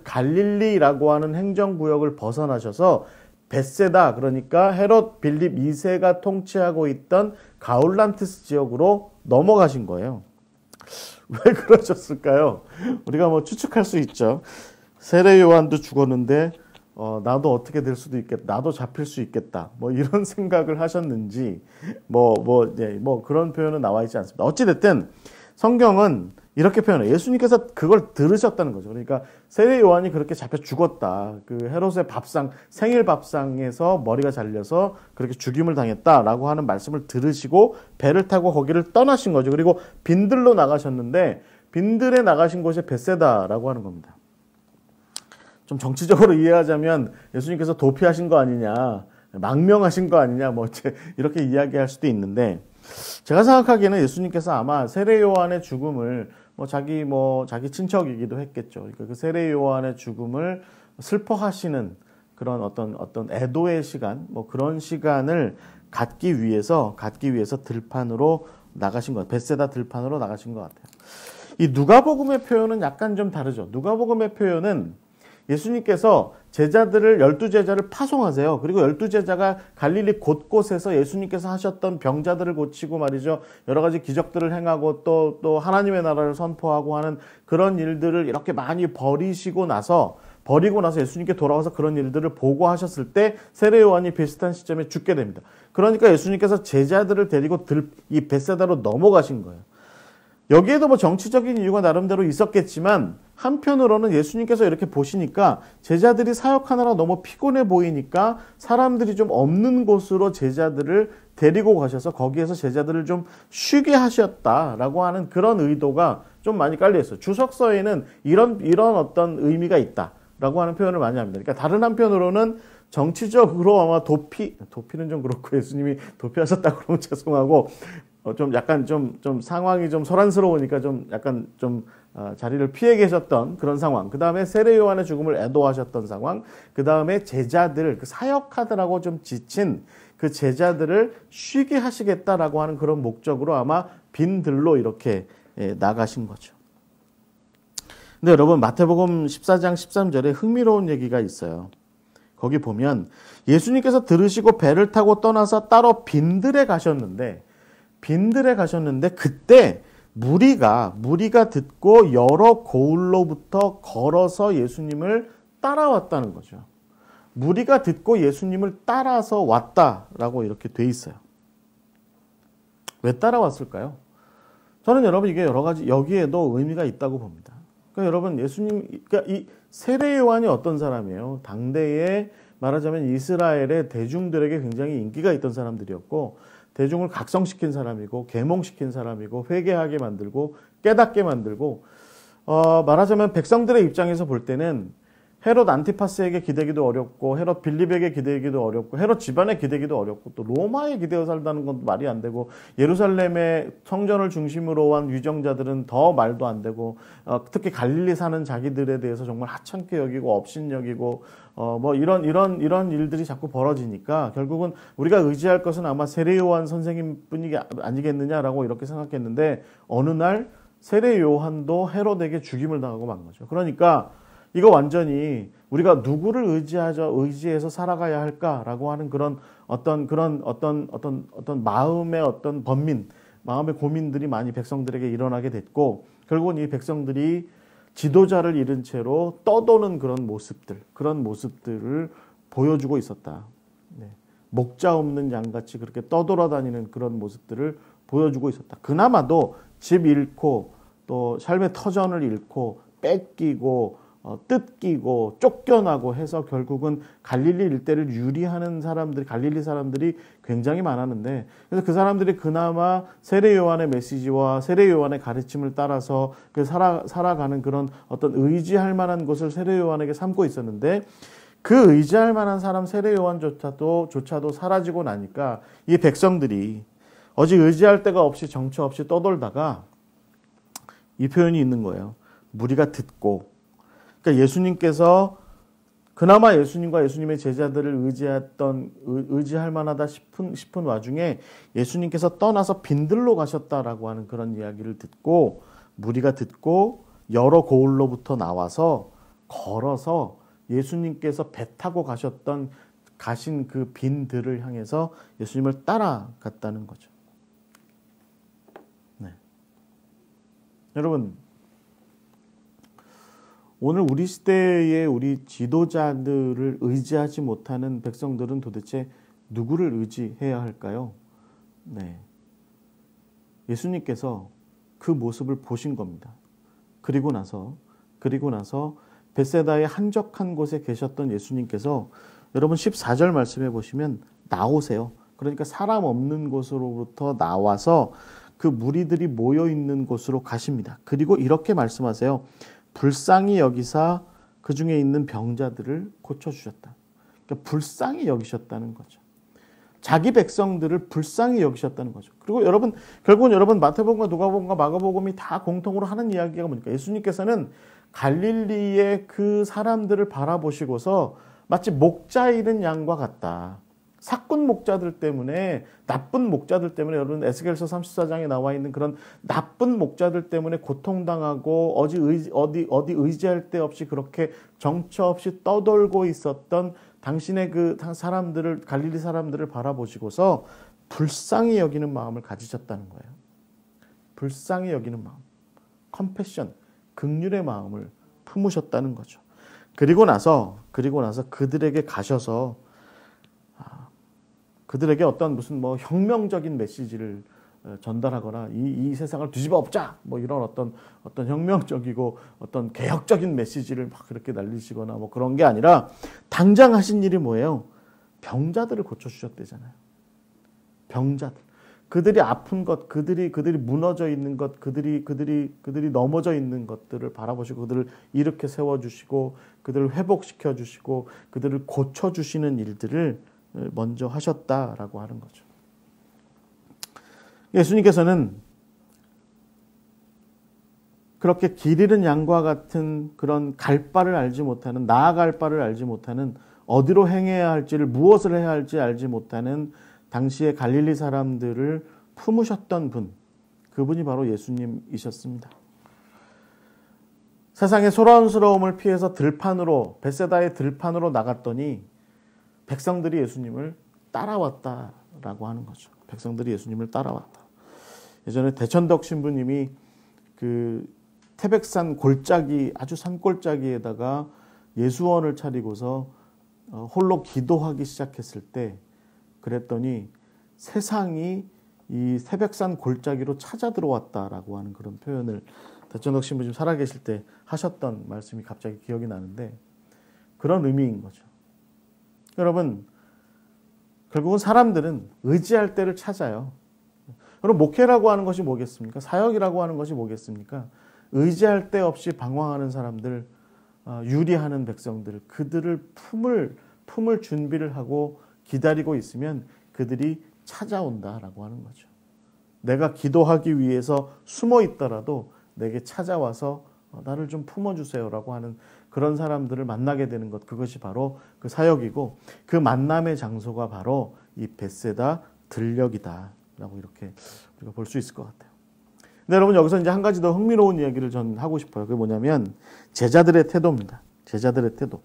갈릴리라고 하는 행정구역을 벗어나셔서 벳세다, 그러니까 헤롯 빌립 2세가 통치하고 있던 가울란티스 지역으로 넘어가신 거예요. 왜 그러셨을까요? 우리가 뭐 추측할 수 있죠. 세례 요한도 죽었는데 나도 어떻게 될 수도 있겠다. 나도 잡힐 수 있겠다. 뭐 이런 생각을 하셨는지 뭐 그런 표현은 나와 있지 않습니다. 어찌 됐든 성경은 이렇게 표현해요. 예수님께서 그걸 들으셨다는 거죠. 그러니까 세례 요한이 그렇게 잡혀 죽었다. 그 헤롯의 밥상, 생일 밥상에서 머리가 잘려서 그렇게 죽임을 당했다라고 하는 말씀을 들으시고 배를 타고 거기를 떠나신 거죠. 그리고 빈들로 나가셨는데 빈들에 나가신 곳이 벳세다라고 하는 겁니다. 좀 정치적으로 이해하자면 예수님께서 도피하신 거 아니냐, 망명하신 거 아니냐, 뭐 이렇게 이야기할 수도 있는데, 제가 생각하기에는 예수님께서 아마 세례 요한의 죽음을 자기 친척이기도 했겠죠. 그러니까 그 세례 요한의 죽음을 슬퍼하시는 그런 어떤 애도의 시간, 뭐 그런 시간을 갖기 위해서 들판으로 나가신 것, 벳세다 들판으로 나가신 것 같아요. 이 누가복음의 표현은 약간 좀 다르죠. 누가복음의 표현은 예수님께서 12제자를 파송하세요. 그리고 12제자가 갈릴리 곳곳에서 예수님께서 하셨던 병자들을 고치고 말이죠. 여러 가지 기적들을 행하고 또 하나님의 나라를 선포하고 하는 그런 일들을 이렇게 많이 버리고 나서 예수님께 돌아와서 그런 일들을 보고하셨을 때 세례 요한이 비슷한 시점에 죽게 됩니다. 그러니까 예수님께서 제자들을 데리고 이 벳세다로 넘어가신 거예요. 여기에도 뭐 정치적인 이유가 나름대로 있었겠지만 한편으로는 예수님께서 이렇게 보시니까 제자들이 사역하느라 너무 피곤해 보이니까 사람들이 좀 없는 곳으로 제자들을 데리고 가셔서 거기에서 제자들을 좀 쉬게 하셨다라고 하는 그런 의도가 좀 많이 깔려 있어요. 주석서에는 이런 어떤 의미가 있다라고 하는 표현을 많이 합니다. 그러니까 다른 한편으로는 정치적으로 아마 도피는 좀 그렇고 예수님이 도피하셨다고 그러면 죄송하고 좀 약간 좀 상황이 좀 소란스러우니까 자리를 피해 계셨던 그런 상황. 그 다음에 세례 요한의 죽음을 애도하셨던 상황. 그 다음에 제자들, 사역하느라고 좀 지친 그 제자들을 쉬게 하시겠다라고 하는 그런 목적으로 아마 빈들로 이렇게 나가신 거죠. 근데 여러분, 마태복음 14장 13절에 흥미로운 얘기가 있어요. 거기 보면 예수님께서 들으시고 배를 타고 떠나서 따로 빈들에 가셨는데 그때 무리가 듣고 여러 고을로부터 걸어서 예수님을 따라왔다는 거죠. 무리가 듣고 예수님을 따라서 왔다라고 이렇게 돼 있어요. 왜 따라왔을까요? 저는 여러분 이게 여러 가지 여기에도 의미가 있다고 봅니다. 그러니까 여러분 그러니까 이 세례 요한이 어떤 사람이에요? 당대에 말하자면 이스라엘의 대중들에게 굉장히 인기가 있던 사람들이었고 대중을 각성시킨 사람이고 계몽시킨 사람이고 회개하게 만들고 깨닫게 만들고 말하자면 백성들의 입장에서 볼 때는 헤롯 안티파스에게 기대기도 어렵고 헤롯 빌립에게 기대기도 어렵고 헤롯 집안에 기대기도 어렵고 또 로마에 기대어 살다는 건 말이 안 되고 예루살렘의 성전을 중심으로 한 위정자들은 더 말도 안 되고 특히 갈릴리 사는 자기들에 대해서 정말 하찮게 여기고 업신여기고 뭐 이런 일들이 자꾸 벌어지니까 결국은 우리가 의지할 것은 아마 세례 요한 선생님뿐이 아니겠느냐라고 이렇게 생각했는데 어느 날 세례 요한도 헤롯에게 죽임을 당하고 만 거죠. 그러니까 이거 완전히 우리가 누구를 의지해서 살아가야 할까라고 하는 그런 어떤 마음의 어떤 마음의 고민들이 많이 백성들에게 일어나게 됐고 결국은 이 백성들이 지도자를 잃은 채로 떠도는 그런 모습들을 보여주고 있었다. 네. 목자 없는 양같이 그렇게 떠돌아다니는 그런 모습들을 보여주고 있었다. 그나마도 집 잃고 또 삶의 터전을 잃고 뺏기고 뜯기고 쫓겨나고 해서 결국은 갈릴리 일대를 유리하는 갈릴리 사람들이 굉장히 많았는데 그래서 그 사람들이 그나마 세례 요한의 메시지와 세례 요한의 가르침을 따라서 살아가는 그런 어떤 의지할 만한 것을 세례 요한에게 삼고 있었는데 그 의지할 만한 사람 세례 요한조차도 사라지고 나니까 이 백성들이 어디 의지할 데가 없이 정처 없이 떠돌다가 이 표현이 있는 거예요. 무리가 듣고 그러니까 예수님께서 그나마 예수님과 예수님의 제자들을 의지할 만하다 싶은 와중에 예수님께서 떠나서 빈들로 가셨다라고 하는 그런 이야기를 듣고 무리가 듣고 여러 고을로부터 나와서 걸어서 예수님께서 배 타고 가신 그 빈들을 향해서 예수님을 따라갔다는 거죠. 네. 여러분, 오늘 우리 시대의 우리 지도자들을 의지하지 못하는 백성들은 도대체 누구를 의지해야 할까요? 네. 예수님께서 그 모습을 보신 겁니다. 그리고 나서 벳세다의 한적한 곳에 계셨던 예수님께서 여러분 14절 말씀해 보시면 나오세요. 그러니까 사람 없는 곳으로부터 나와서 그 무리들이 모여 있는 곳으로 가십니다. 그리고 이렇게 말씀하세요. 불쌍히 여기사 그 중에 있는 병자들을 고쳐주셨다. 그러니까 불쌍히 여기셨다는 거죠. 자기 백성들을 불쌍히 여기셨다는 거죠. 그리고 여러분, 결국은 여러분 마태복음과 누가복음과 마가복음이 다 공통으로 하는 이야기가 뭡니까? 예수님께서는 갈릴리의 그 사람들을 바라보시고서 마치 목자 잃은 양과 같다. 사꾼 목자들 때문에, 나쁜 목자들 때문에, 여러분 에스겔서 34장에 나와 있는 그런 나쁜 목자들 때문에 고통당하고 어디 의지할 데 없이 그렇게 정처 없이 떠돌고 있었던 당신의 그 사람들을, 갈릴리 사람들을 바라보시고서 불쌍히 여기는 마음을 가지셨다는 거예요. 불쌍히 여기는 마음, 컴패션, 긍휼의 마음을 품으셨다는 거죠. 그리고 나서 그들에게 가셔서 그들에게 어떤 무슨 뭐 혁명적인 메시지를 전달하거나 이 세상을 뒤집어 엎자 뭐 이런 어떤 혁명적이고 어떤 개혁적인 메시지를 막 그렇게 날리시거나 뭐 그런 게 아니라 당장 하신 일이 뭐예요? 병자들을 고쳐주셨대잖아요. 병자들. 그들이 아픈 것, 그들이 무너져 있는 것, 그들이 넘어져 있는 것들을 바라보시고 그들을 일으켜 세워주시고 그들을 회복시켜 주시고 그들을 고쳐주시는 일들을 먼저 하셨다라고 하는 거죠. 예수님께서는 그렇게 길 잃은 양과 같은 그런 갈 바를 알지 못하는, 나아갈 바를 알지 못하는, 어디로 행해야 할지를, 무엇을 해야 할지 알지 못하는 당시의 갈릴리 사람들을 품으셨던 분, 그분이 바로 예수님이셨습니다. 세상의 소란스러움을 피해서 벳세다의 들판으로 나갔더니 백성들이 예수님을 따라왔다라고 하는 거죠. 백성들이 예수님을 따라왔다. 예전에 대천덕 신부님이 그 태백산 골짜기, 아주 산골짜기에다가 예수원을 차리고서 홀로 기도하기 시작했을 때 그랬더니 세상이 이 태백산 골짜기로 찾아 들어왔다라고 하는 그런 표현을 대천덕 신부님 살아계실 때 하셨던 말씀이 갑자기 기억이 나는데 그런 의미인 거죠. 여러분, 결국은 사람들은 의지할 때를 찾아요. 여러분, 목회라고 하는 것이 뭐겠습니까? 사역이라고 하는 것이 뭐겠습니까? 의지할 데 없이 방황하는 사람들, 유리하는 백성들, 그들을 품을 준비를 하고 기다리고 있으면 그들이 찾아온다라고 하는 거죠. 내가 기도하기 위해서 숨어 있더라도 내게 찾아와서 나를 좀 품어주세요라고 하는 그런 사람들을 만나게 되는 것, 그것이 바로 그 사역이고 그 만남의 장소가 바로 이 벳세다 들녘이다라고 이렇게 우리가 볼 수 있을 것 같아요. 근데 여러분, 여기서 이제 한 가지 더 흥미로운 이야기를 전 하고 싶어요. 그게 뭐냐면 제자들의 태도입니다. 제자들의 태도.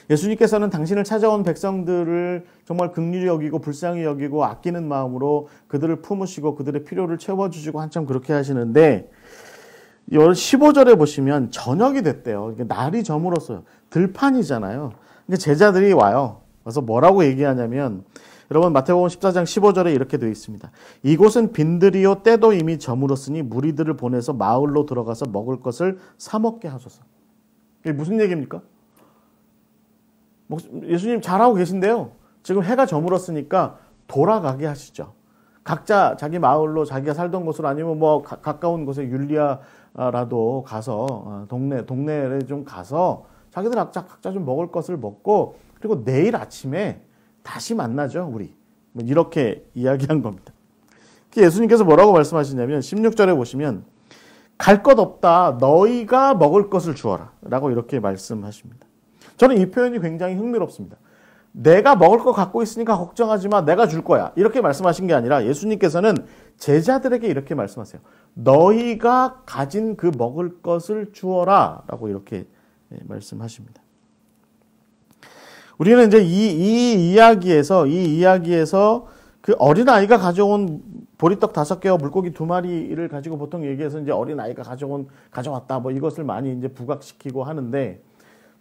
예수님께서는 당신을 찾아온 백성들을 정말 긍휼히 여기고 불쌍히 여기고 아끼는 마음으로 그들을 품으시고 그들의 필요를 채워주시고 한참 그렇게 하시는데 15절에 보시면 저녁이 됐대요. 날이 저물었어요. 들판이잖아요. 그러니까 제자들이 와요. 그래서 뭐라고 얘기하냐면 여러분 마태복음 14장 15절에 이렇게 되어 있습니다. 이곳은 빈들이요 때도 이미 저물었으니 무리들을 보내서 마을로 들어가서 먹을 것을 사 먹게 하소서. 이게 무슨 얘기입니까? 예수님 잘하고 계신데요. 지금 해가 저물었으니까 돌아가게 하시죠. 각자 자기 마을로 자기가 살던 곳으로 아니면 뭐 가까운 곳에 율리아라도 가서 동네에 좀 가서 자기들 각자 좀 먹을 것을 먹고 그리고 내일 아침에 다시 만나죠, 우리. 이렇게 이야기한 겁니다. 예수님께서 뭐라고 말씀하시냐면 16절에 보시면 갈 것 없다. 너희가 먹을 것을 주어라. 라고 이렇게 말씀하십니다. 저는 이 표현이 굉장히 흥미롭습니다. 내가 먹을 거 갖고 있으니까 걱정하지 마. 내가 줄 거야. 이렇게 말씀하신 게 아니라 예수님께서는 제자들에게 이렇게 말씀하세요. 너희가 가진 그 먹을 것을 주어라. 라고 이렇게 말씀하십니다. 우리는 이제 이 이야기에서 그 어린아이가 가져온 보리떡 5개와 물고기 2마리를 가지고 보통 얘기해서 이제 어린아이가 가져왔다. 뭐 이것을 많이 이제 부각시키고 하는데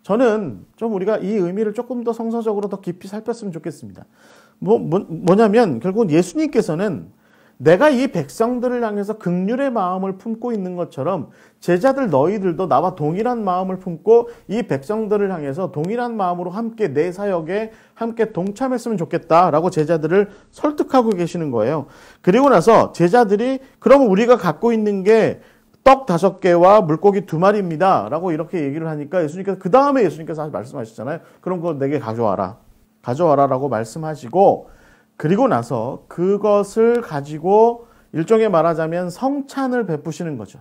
저는 좀 우리가 이 의미를 조금 더 성서적으로 더 깊이 살폈으면 좋겠습니다. 뭐냐면 결국은 예수님께서는 내가 이 백성들을 향해서 긍휼의 마음을 품고 있는 것처럼 제자들 너희들도 나와 동일한 마음을 품고 이 백성들을 향해서 동일한 마음으로 함께 내 사역에 함께 동참했으면 좋겠다라고 제자들을 설득하고 계시는 거예요. 그리고 나서 제자들이 그럼 우리가 갖고 있는 게 떡 5개와 물고기 2마리입니다. 라고 이렇게 얘기를 하니까 예수님께서 그 다음에 예수님께서 말씀하셨잖아요. 그럼 그거 내게 가져와라. 가져와라 라고 말씀하시고 그리고 나서 그것을 가지고 일종의 말하자면 성찬을 베푸시는 거죠.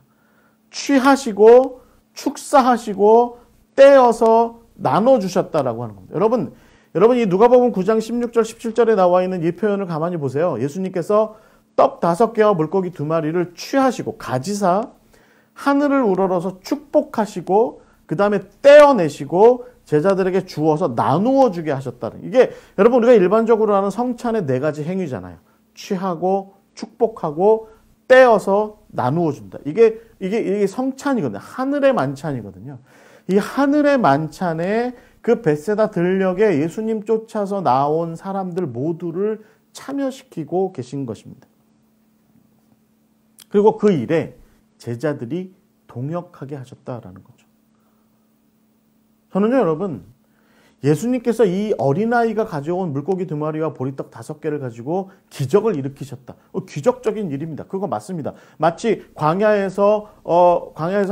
취하시고 축사하시고 떼어서 나눠주셨다라고 하는 겁니다. 여러분 이 누가복음 9장 16절 17절에 나와 있는 이 표현을 가만히 보세요. 예수님께서 떡 5개와 물고기 2마리를 취하시고 가지사 하늘을 우러러서 축복하시고 그 다음에 떼어내시고 제자들에게 주어서 나누어 주게 하셨다는 이게 여러분 우리가 일반적으로 하는 성찬의 4가지 행위잖아요. 취하고 축복하고 떼어서 나누어 준다. 이게 성찬이거든요. 하늘의 만찬이거든요. 이 하늘의 만찬에 그 벳세다 들녘에 예수님 쫓아서 나온 사람들 모두를 참여시키고 계신 것입니다. 그리고 그 일에 제자들이 동역하게 하셨다라는 거죠. 저는요, 여러분, 예수님께서 이 어린아이가 가져온 물고기 2마리와 보리떡 5개를 가지고 기적을 일으키셨다. 기적적인 일입니다. 그거 맞습니다. 마치 광야에서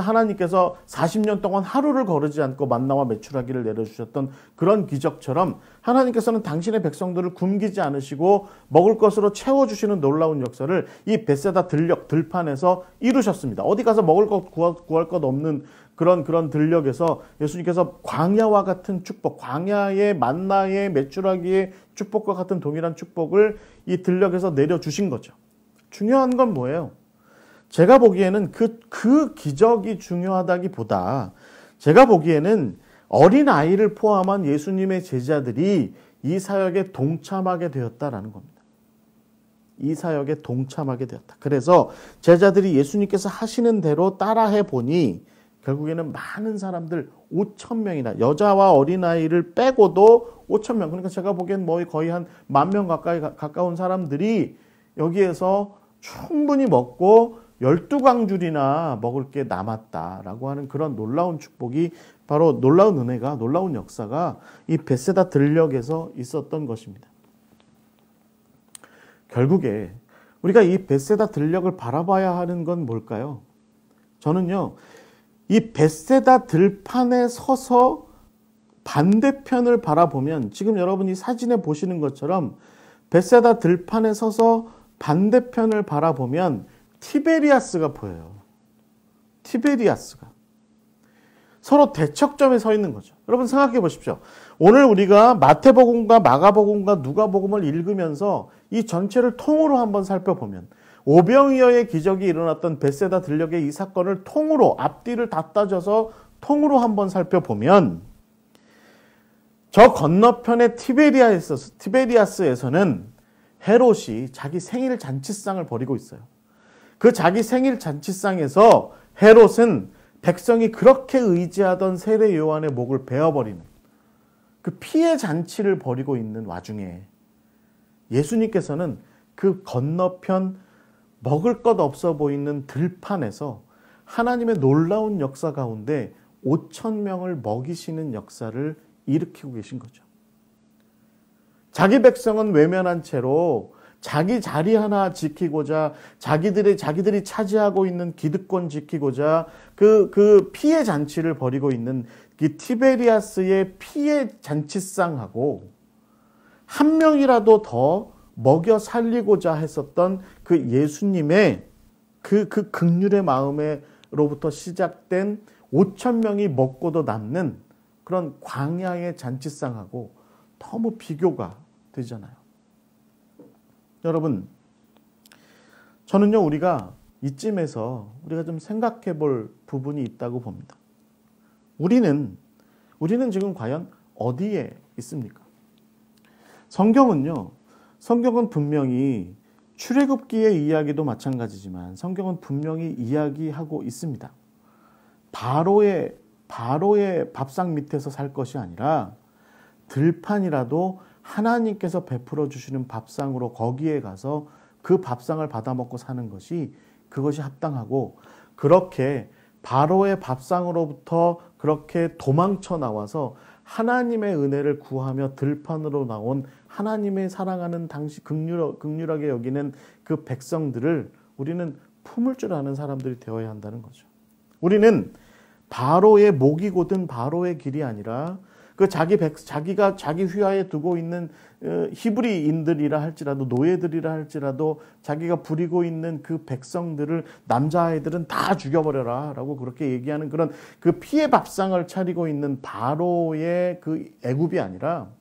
하나님께서 40년 동안 하루를 거르지 않고 만나와 메추라기를 내려주셨던 그런 기적처럼 하나님께서는 당신의 백성들을 굶기지 않으시고 먹을 것으로 채워주시는 놀라운 역사를 이 벳세다 들판에서 이루셨습니다. 어디 가서 먹을 것 구할 것 없는 그런 들녘에서 예수님께서 광야와 같은 축복, 광야의 만나의 메추라기의 축복과 같은 동일한 축복을 이 들녘에서 내려주신 거죠. 중요한 건 뭐예요? 제가 보기에는 그 기적이 중요하다기보다 제가 보기에는 어린아이를 포함한 예수님의 제자들이 이 사역에 동참하게 되었다라는 겁니다. 이 사역에 동참하게 되었다. 그래서 제자들이 예수님께서 하시는 대로 따라해 보니 결국에는 많은 사람들 5,000명이나 여자와 어린아이를 빼고도 5,000명 그러니까 제가 보기엔 거의 한 10,000명 가까운 사람들이 여기에서 충분히 먹고 12광줄이나 먹을 게 남았다라고 하는 그런 놀라운 축복이 바로 놀라운 은혜가 놀라운 역사가 이 벳세다 들녘에서 있었던 것입니다. 결국에 우리가 이 벳세다 들녘을 바라봐야 하는 건 뭘까요? 저는요. 이 벳세다 들판에 서서 반대편을 바라보면 지금 여러분이 사진에 보시는 것처럼 벳세다 들판에 서서 반대편을 바라보면 티베리아스가 보여요. 티베리아스가. 서로 대척점에 서 있는 거죠. 여러분 생각해 보십시오. 오늘 우리가 마태복음과 마가복음과 누가복음을 읽으면서 이 전체를 통으로 한번 살펴보면 오병이어의 기적이 일어났던 벳세다 들녘의 이 사건을 통으로 앞뒤를 다 따져서 통으로 한번 살펴보면 저 건너편의 티베리아스에서는 헤롯이 자기 생일 잔치상을 벌이고 있어요. 그 자기 생일 잔치상에서 헤롯은 백성이 그렇게 의지하던 세례 요한의 목을 베어버리는 그 피해 잔치를 벌이고 있는 와중에 예수님께서는 그 건너편 먹을 것 없어 보이는 들판에서 하나님의 놀라운 역사 가운데 5,000명을 먹이시는 역사를 일으키고 계신 거죠. 자기 백성은 외면한 채로 자기 자리 하나 지키고자 자기들이 차지하고 있는 기득권 지키고자 그 피해 잔치를 벌이고 있는 이 티베리아스의 피해 잔치상하고 한 명이라도 더 먹여 살리고자 했었던 그 예수님의 그 긍휼의 마음으로부터 시작된 5,000명이 먹고도 남는 그런 광야의 잔치상하고 너무 비교가 되잖아요. 여러분, 저는요, 우리가 이쯤에서 우리가 좀 생각해 볼 부분이 있다고 봅니다. 우리는 지금 과연 어디에 있습니까? 성경은 분명히 출애굽기의 이야기도 마찬가지지만 성경은 분명히 이야기하고 있습니다. 바로의 밥상 밑에서 살 것이 아니라 들판이라도 하나님께서 베풀어 주시는 밥상으로 거기에 가서 그 밥상을 받아 먹고 사는 것이 그것이 합당하고, 그렇게 바로의 밥상으로부터 그렇게 도망쳐 나와서 하나님의 은혜를 구하며 들판으로 나온 하나님의 사랑하는 당시 극률하게 여기는 그 백성들을 우리는 품을 줄 아는 사람들이 되어야 한다는 거죠. 우리는 바로의 목이 곧은 바로의 길이 아니라 그 자기가 자기 휘하에 두고 있는 히브리인들이라 할지라도 노예들이라 할지라도 자기가 부리고 있는 그 백성들을 남자아이들은 다 죽여버려라 라고 그렇게 얘기하는 그런 그 피의 밥상을 차리고 있는 바로의 그 애굽이 아니라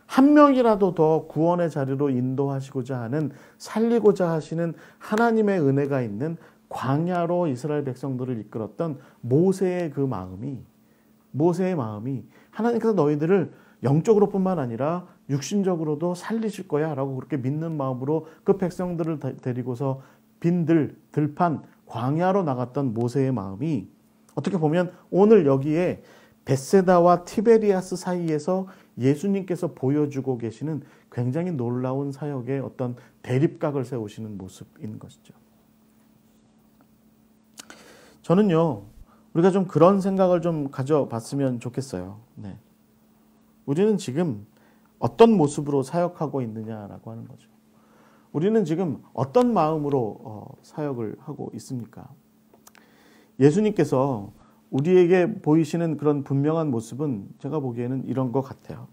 한 명이라도 더 구원의 자리로 인도하시고자 하는, 살리고자 하시는 하나님의 은혜가 있는 광야로 이스라엘 백성들을 이끌었던 모세의 마음이 하나님께서 너희들을 영적으로뿐만 아니라 육신적으로도 살리실 거야 라고 그렇게 믿는 마음으로 그 백성들을 데리고서 들판 광야로 나갔던 모세의 마음이 어떻게 보면 오늘 여기에 벳세다와 티베리아스 사이에서 예수님께서 보여주고 계시는 굉장히 놀라운 사역의 어떤 대립각을 세우시는 모습인 것이죠. 저는요, 우리가 좀 그런 생각을 좀 가져봤으면 좋겠어요. 네. 우리는 지금 어떤 모습으로 사역하고 있느냐라고 하는 거죠. 우리는 지금 어떤 마음으로 사역을 하고 있습니까? 예수님께서 우리에게 보이시는 그런 분명한 모습은 제가 보기에는 이런 것 같아요.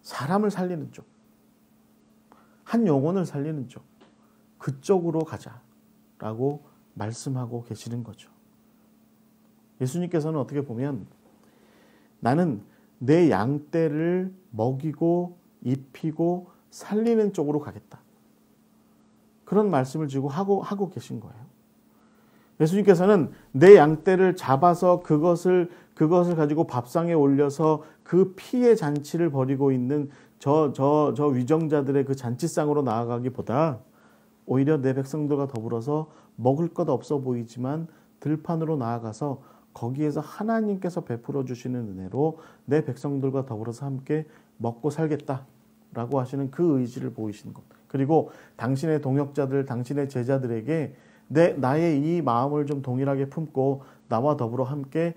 사람을 살리는 쪽, 한 영혼을 살리는 쪽, 그쪽으로 가자라고 말씀하고 계시는 거죠. 예수님께서는 어떻게 보면 나는 내 양떼를 먹이고 입히고 살리는 쪽으로 가겠다, 그런 말씀을 지금 하고 계신 거예요. 예수님께서는 내 양떼를 잡아서 그것을 가지고 밥상에 올려서 그 피의 잔치를 벌이고 있는 저 위정자들의 그 잔치상으로 나아가기보다 오히려 내 백성들과 더불어서 먹을 것 없어 보이지만 들판으로 나아가서 거기에서 하나님께서 베풀어 주시는 은혜로 내 백성들과 더불어서 함께 먹고 살겠다라고 하시는 그 의지를 보이시는 것. 그리고 당신의 동역자들, 당신의 제자들에게 나의 이 마음을 좀 동일하게 품고 나와 더불어 함께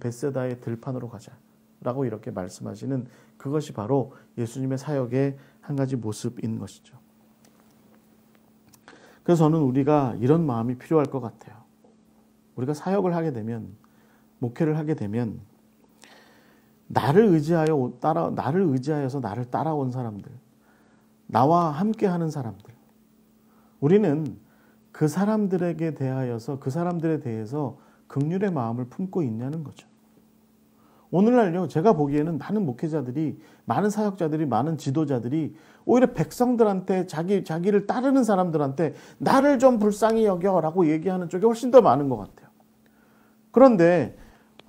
벳세다의 들판으로 가자라고 이렇게 말씀하시는, 그것이 바로 예수님의 사역의 한 가지 모습인 것이죠. 그래서 저는 우리가 이런 마음이 필요할 것 같아요. 우리가 사역을 하게 되면, 목회를 하게 되면 나를 의지하여서 나를 따라온 사람들, 나와 함께하는 사람들, 우리는 그 사람들에게 대하여서, 그 사람들에 대해서 긍휼의 마음을 품고 있냐는 거죠. 오늘날요, 제가 보기에는 많은 목회자들이, 많은 사역자들이, 많은 지도자들이 오히려 백성들한테, 자기를 따르는 사람들한테 나를 좀 불쌍히 여겨라고 얘기하는 쪽이 훨씬 더 많은 것 같아요. 그런데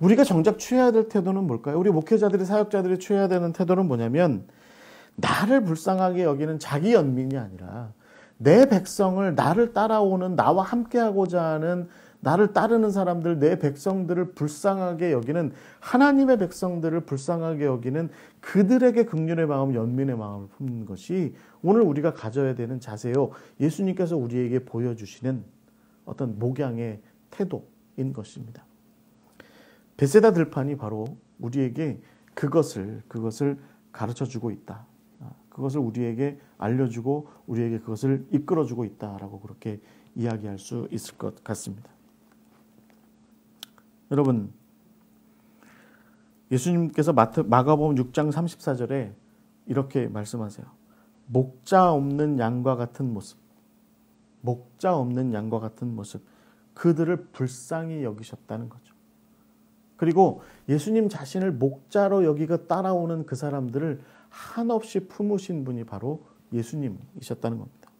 우리가 정작 취해야 될 태도는 뭘까요? 우리 목회자들이, 사역자들이 취해야 되는 태도는 뭐냐면, 나를 불쌍하게 여기는 자기 연민이 아니라 내 백성을, 나를 따라오는, 나와 함께하고자 하는, 나를 따르는 사람들, 내 백성들을 불쌍하게 여기는, 하나님의 백성들을 불쌍하게 여기는 그들에게 긍휼의 마음, 연민의 마음을 품는 것이 오늘 우리가 가져야 되는 자세요. 예수님께서 우리에게 보여주시는 어떤 목양의 태도인 것입니다. 벳세다 들판이 바로 우리에게 그것을 가르쳐주고 있다. 그것을 우리에게 알려주고 우리에게 그것을 이끌어주고 있다라고 그렇게 이야기할 수 있을 것 같습니다. 여러분, 예수님께서 마가복음 6장 34절에 이렇게 말씀하세요. 목자 없는 양과 같은 모습, 목자 없는 양과 같은 모습, 그들을 불쌍히 여기셨다는 거죠. 그리고 예수님 자신을 목자로 여기고 따라오는 그 사람들을 한없이 품으신 분이 바로 예수님이셨다는 겁니다.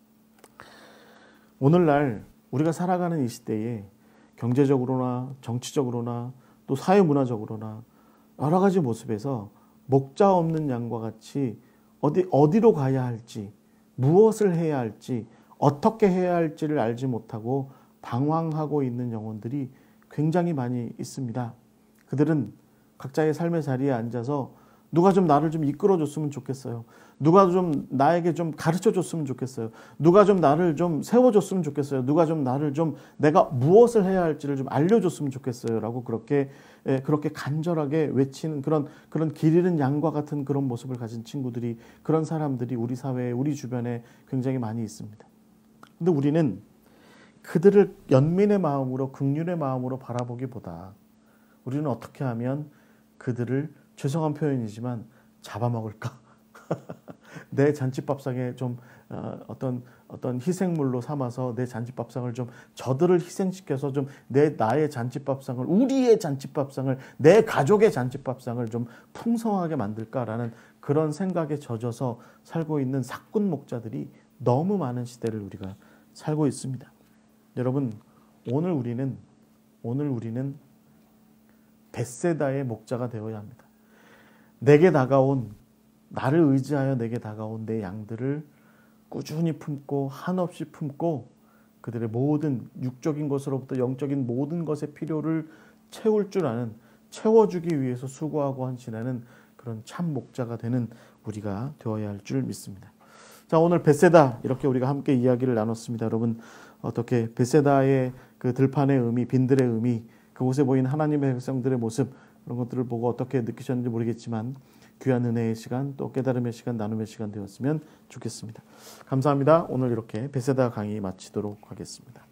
오늘날 우리가 살아가는 이 시대에 경제적으로나 정치적으로나 또 사회문화적으로나 여러 가지 모습에서 목자 없는 양과 같이 어디로 가야 할지, 무엇을 해야 할지, 어떻게 해야 할지를 알지 못하고 방황하고 있는 영혼들이 굉장히 많이 있습니다. 그들은 각자의 삶의 자리에 앉아서 누가 좀 나를 좀 이끌어줬으면 좋겠어요. 누가 좀 나에게 좀 가르쳐줬으면 좋겠어요. 누가 좀 나를 좀 세워줬으면 좋겠어요. 누가 좀 나를 좀 내가 무엇을 해야 할지를 좀 알려줬으면 좋겠어요. 라고 그렇게 간절하게 외치는 그런 길 잃은 양과 같은 그런 모습을 가진 친구들이, 그런 사람들이 우리 사회에, 우리 주변에 굉장히 많이 있습니다. 근데 우리는 그들을 연민의 마음으로, 긍휼의 마음으로 바라보기보다 우리는 어떻게 하면 그들을, 죄송한 표현이지만, 잡아먹을까? 내 잔치밥상에 좀 어떤 희생물로 삼아서 내 잔치밥상을 좀, 저들을 희생시켜서 좀 나의 잔치밥상을, 우리의 잔치밥상을, 내 가족의 잔치밥상을 좀 풍성하게 만들까라는 그런 생각에 젖어서 살고 있는 사꾼 목자들이 너무 많은 시대를 우리가 살고 있습니다. 여러분, 오늘 우리는 벳세다의 목자가 되어야 합니다. 나를 의지하여 내게 다가온 내 양들을 꾸준히 품고 한없이 품고 그들의 모든 육적인 것으로부터 영적인 모든 것의 필요를 채울 줄 아는, 채워주기 위해서 수고하고 헌신하는 그런 참 목자가 되는 우리가 되어야 할 줄 믿습니다. 자, 오늘 벳세다 이렇게 우리가 함께 이야기를 나눴습니다. 여러분, 어떻게 벳세다의 그 들판의 의미, 빈들의 의미, 그곳에 보인 하나님의 백성들의 모습, 그런 것들을 보고 어떻게 느끼셨는지 모르겠지만 귀한 은혜의 시간, 또 깨달음의 시간, 나눔의 시간 되었으면 좋겠습니다. 감사합니다. 오늘 이렇게 벳세다 강의 마치도록 하겠습니다.